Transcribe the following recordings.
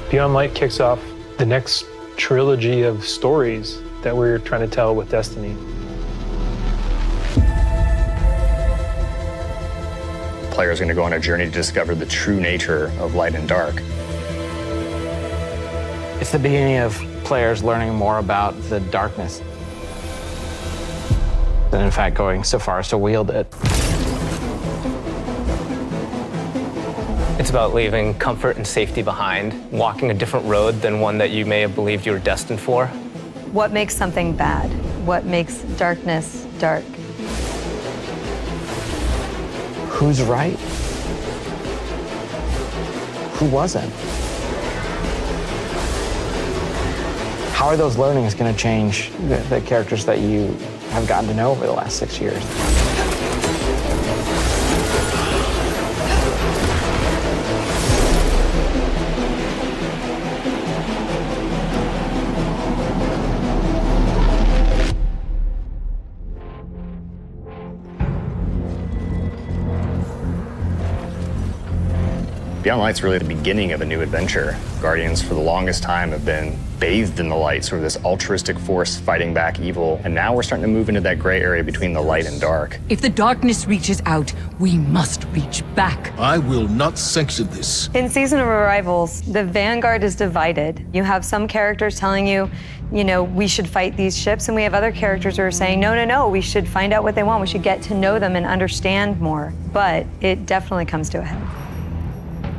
Beyond Light kicks off the next trilogy of stories that we're trying to tell with Destiny. Players are going to go on a journey to discover the true nature of light and dark. It's the beginning of players learning more about the darkness, and in fact going so far as to wield it. It's about leaving comfort and safety behind, walking a different road than one that you may have believed you were destined for. What makes something bad? What makes darkness dark? Who's right? Who wasn't? How are those learnings going to change the characters that you have gotten to know over the last 6 years? Beyond Light's really the beginning of a new adventure. Guardians, for the longest time, have been bathed in the light, sort of this altruistic force fighting back evil. And now we're starting to move into that gray area between the light and dark. If the darkness reaches out, we must reach back. I will not sanction this. In Season of Arrivals, the Vanguard is divided. You have some characters telling you, we should fight these ships, and we have other characters who are saying, no, we should find out what they want. We should get to know them and understand more. But it definitely comes to a head.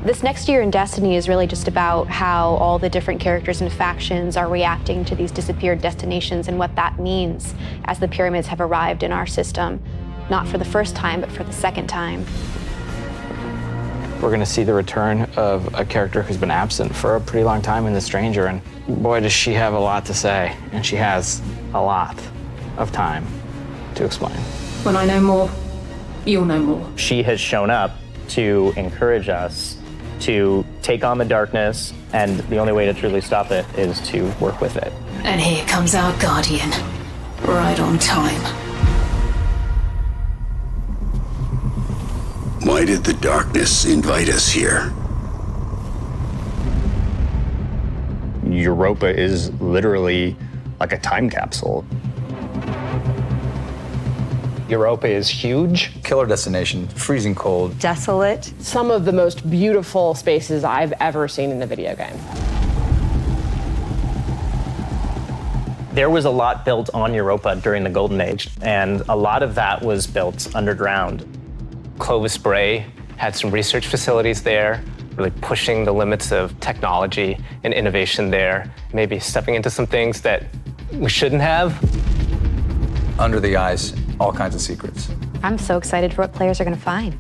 This next year in Destiny is really just about how all the different characters and factions are reacting to these disappeared destinations and what that means as the pyramids have arrived in our system, not for the first time, but for the second time. We're going to see the return of a character who's been absent for a pretty long time in The Stranger, and boy, does she have a lot to say, and she has a lot of time to explain. When I know more, you'll know more. She has shown up to encourage us to take on the darkness, and the only way to truly stop it is to work with it. And here comes our Guardian, right on time. Why did the darkness invite us here? Europa is literally like a time capsule. Europa is huge. Killer destination, freezing cold. Desolate. Some of the most beautiful spaces I've ever seen in a video game. There was a lot built on Europa during the Golden Age, and a lot of that was built underground. Clovis Bray had some research facilities there, really pushing the limits of technology and innovation there, maybe stepping into some things that we shouldn't have. Under the ice, all kinds of secrets. I'm so excited for what players are going to find.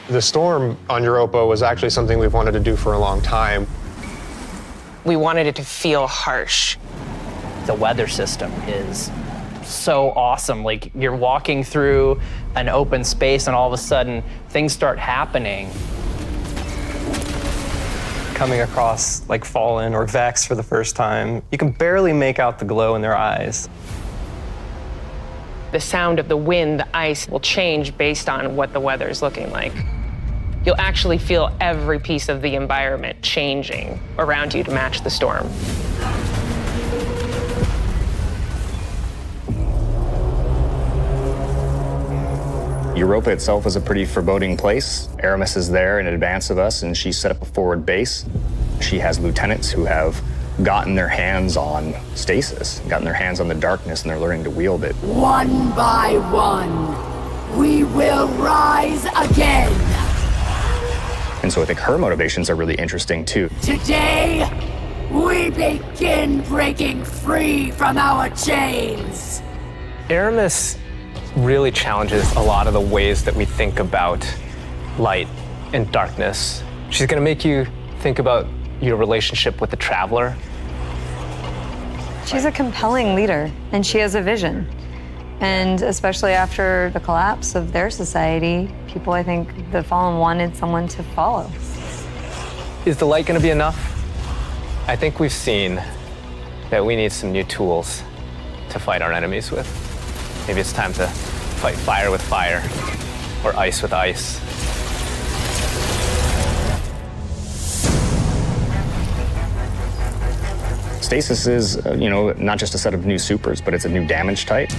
The storm on Europa was actually something we've wanted to do for a long time. We wanted it to feel harsh. The weather system is so awesome. Like, you're walking through an open space and all of a sudden things start happening. Coming across like Fallen or Vex for the first time, you can barely make out the glow in their eyes. The sound of the wind, the ice will change based on what the weather is looking like. You'll actually feel every piece of the environment changing around you to match the storm. Europa itself is a pretty foreboding place. Aramis is there in advance of us, and she set up a forward base. She has lieutenants who have gotten their hands on stasis, gotten their hands on the darkness, and they're learning to wield it. One by one, we will rise again. And so I think her motivations are really interesting too. Today, we begin breaking free from our chains. Aramis really challenges a lot of the ways that we think about light and darkness. She's going to make you think about your relationship with the Traveler. She's a compelling leader, and she has a vision. And especially after the collapse of their society, people, I think, the Fallen wanted someone to follow. Is the light going to be enough? I think we've seen that we need some new tools to fight our enemies with. Maybe it's time to fight fire with fire, or ice with ice. Stasis is, not just a set of new supers, but it's a new damage type.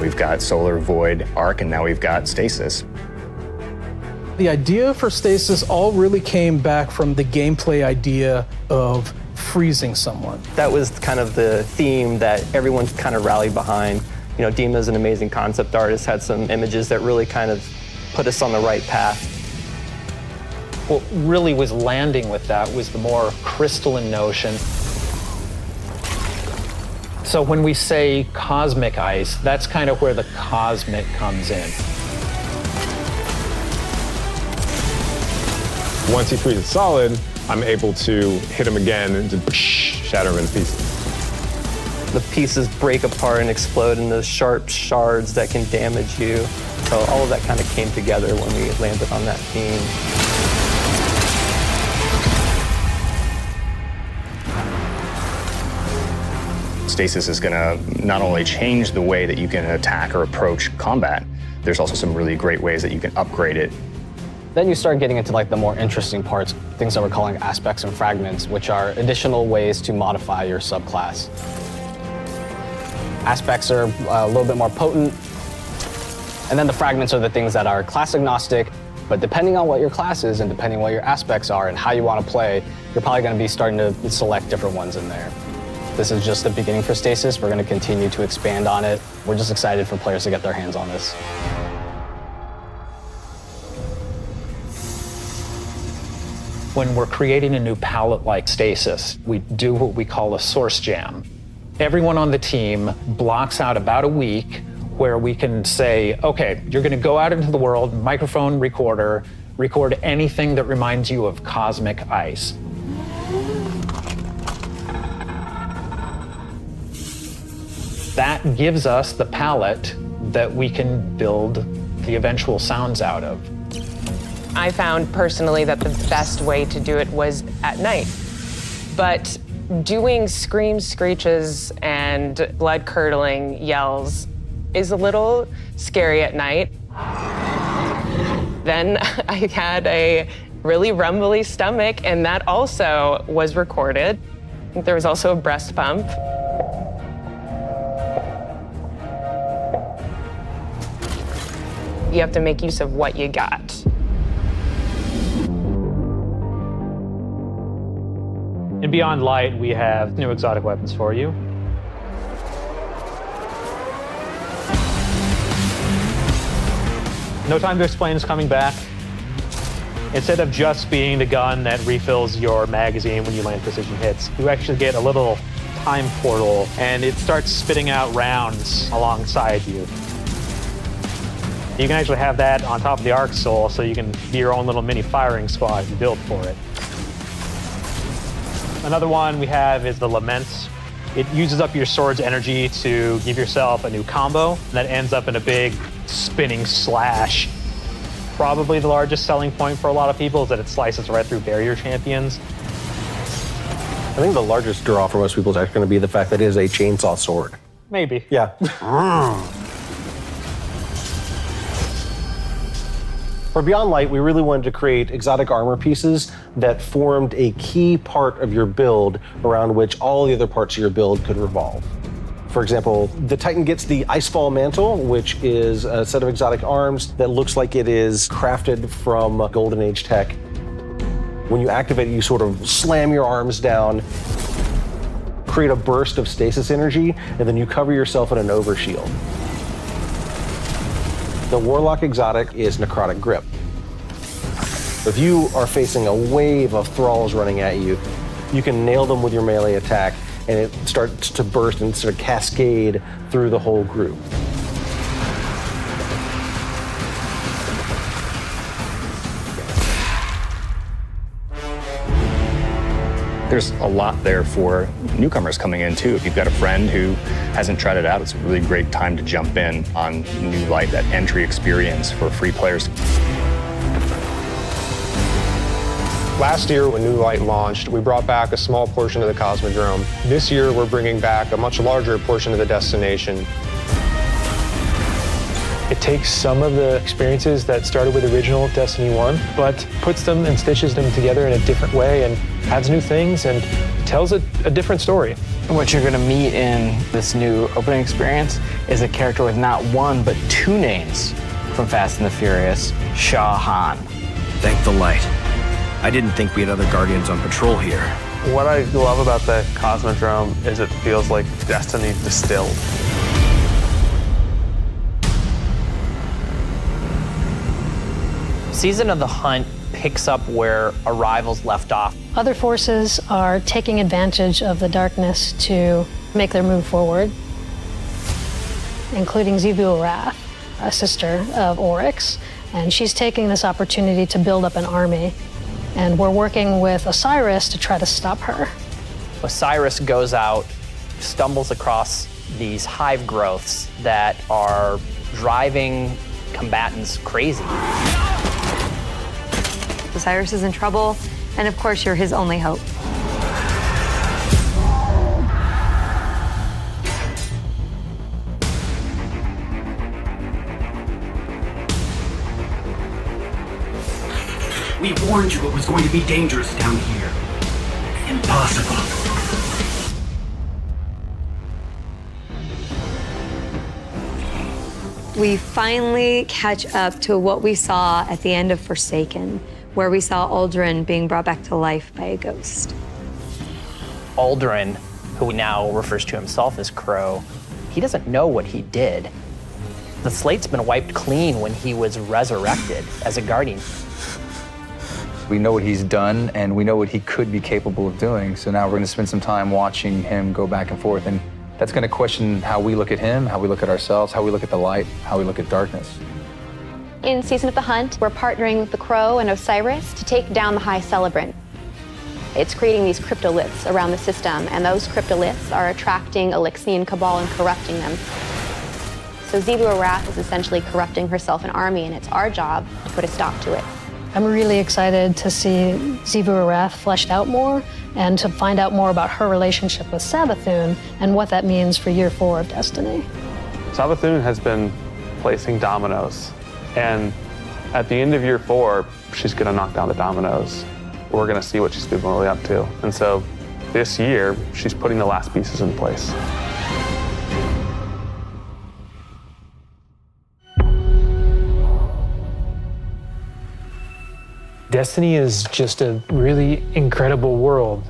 We've got Solar, Void, Arc, and now we've got Stasis. The idea for Stasis all really came back from the gameplay idea of freezing someone. That was kind of the theme that everyone kind of rallied behind. Dima's an amazing concept artist, had some images that really kind of put us on the right path. What really was landing with that was the more crystalline notion. So when we say cosmic ice, that's kind of where the cosmic comes in. Once he freezes solid, I'm able to hit him again and just shatter him in pieces. The pieces break apart and explode into sharp shards that can damage you. So all of that kind of came together when we landed on that theme. Stasis is going to not only change the way that you can attack or approach combat, there's also some really great ways that you can upgrade it. Then you start getting into like the more interesting parts, things that we're calling aspects and fragments, which are additional ways to modify your subclass. Aspects are a little bit more potent, and then the fragments are the things that are class agnostic, but depending on what your class is and depending on what your aspects are and how you want to play, you're probably going to be starting to select different ones in there. This is just the beginning for Stasis. We're going to continue to expand on it. We're just excited for players to get their hands on this. When we're creating a new palette like Stasis, we do what we call a source jam. Everyone on the team blocks out about a week where we can say, okay, you're going to go out into the world, microphone, recorder, record anything that reminds you of cosmic ice. That gives us the palette that we can build the eventual sounds out of. I found personally that the best way to do it was at night. But doing screams, screeches, and blood-curdling yells is a little scary at night. Then I had a really rumbly stomach, and that also was recorded. There was also a breast pump. You have to make use of what you got. In Beyond Light, we have new exotic weapons for you. No Time to Explain is coming back. Instead of just being the gun that refills your magazine when you land precision hits, you actually get a little time portal, and it starts spitting out rounds alongside you. You can actually have that on top of the Arc Soul, so you can be your own little mini firing squad you build for it. Another one we have is the Laments. It uses up your sword's energy to give yourself a new combo that ends up in a big spinning slash. Probably the largest selling point for a lot of people is that it slices right through barrier champions. I think the largest draw for most people is actually going to be the fact that it is a chainsaw sword. Maybe. Yeah. For Beyond Light, we really wanted to create exotic armor pieces that formed a key part of your build around which all the other parts of your build could revolve. For example, the Titan gets the Icefall Mantle, which is a set of exotic arms that looks like it is crafted from Golden Age tech. When you activate it, you sort of slam your arms down, create a burst of stasis energy, and then you cover yourself in an overshield. The Warlock exotic is Necrotic Grip. If you are facing a wave of thralls running at you, you can nail them with your melee attack, and it starts to burst and sort of cascade through the whole group. There's a lot there for newcomers coming in too. If you've got a friend who hasn't tried it out, it's a really great time to jump in on New Light, that entry experience for free players. Last year, when New Light launched, we brought back a small portion of the Cosmodrome. This year, we're bringing back a much larger portion of the destination. It takes some of the experiences that started with original Destiny 1, but puts them and stitches them together in a different way and adds new things and tells a different story. What you're going to meet in this new opening experience is a character with not one, but two names from Fast and the Furious, Shah Han. Thank the light. I didn't think we had other Guardians on patrol here. What I love about the Cosmodrome is it feels like Destiny distilled. Season of the Hunt picks up where Arrival's left off. Other forces are taking advantage of the darkness to make their move forward, including Xivu Arath, a sister of Oryx, and she's taking this opportunity to build up an army. And we're working with Osiris to try to stop her. Osiris goes out, stumbles across these hive growths that are driving combatants crazy. Osiris is in trouble, and of course, you're his only hope. We warned you it was going to be dangerous down here. Impossible. We finally catch up to what we saw at the end of Forsaken, where we saw Aldrin being brought back to life by a ghost. Aldrin, who now refers to himself as Crow, he doesn't know what he did. The slate's been wiped clean when he was resurrected as a Guardian. We know what he's done, and we know what he could be capable of doing. So now we're going to spend some time watching him go back and forth. And that's going to question how we look at him, how we look at ourselves, how we look at the light, how we look at darkness. In Season of the Hunt, we're partnering with the Crow and Osiris to take down the High Celebrant. It's creating these cryptoliths around the system, and those cryptoliths are attracting Elixian Cabal and corrupting them. So Xivu Arath is essentially corrupting herself an army, and it's our job to put a stop to it. I'm really excited to see Xivu Arath fleshed out more and to find out more about her relationship with Savathun and what that means for year 4 of Destiny. Savathun has been placing dominoes, and at the end of year 4, she's going to knock down the dominoes. We're going to see what she's been really up to. And so this year, she's putting the last pieces in place. Destiny is just a really incredible world,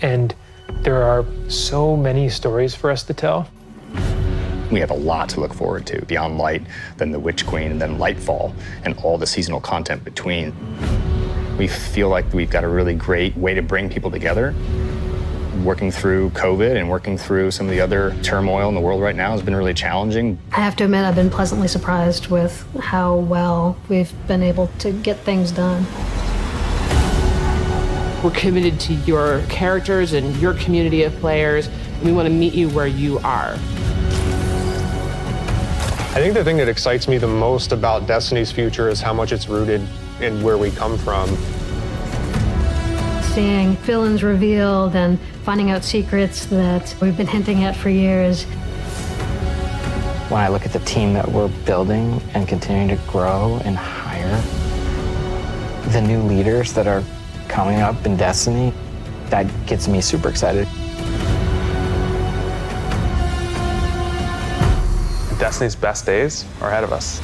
and there are so many stories for us to tell. We have a lot to look forward to beyond Light, then the Witch Queen, and then Lightfall, and all the seasonal content between. We feel like we've got a really great way to bring people together. Working through COVID and working through some of the other turmoil in the world right now has been really challenging. I have to admit, I've been pleasantly surprised with how well we've been able to get things done. We're committed to your characters and your community of players. We want to meet you where you are. I think the thing that excites me the most about Destiny's future is how much it's rooted in where we come from. Seeing villains revealed and finding out secrets that we've been hinting at for years. When I look at the team that we're building and continuing to grow and hire, the new leaders that are coming up in Destiny, that gets me super excited. Destiny's best days are ahead of us.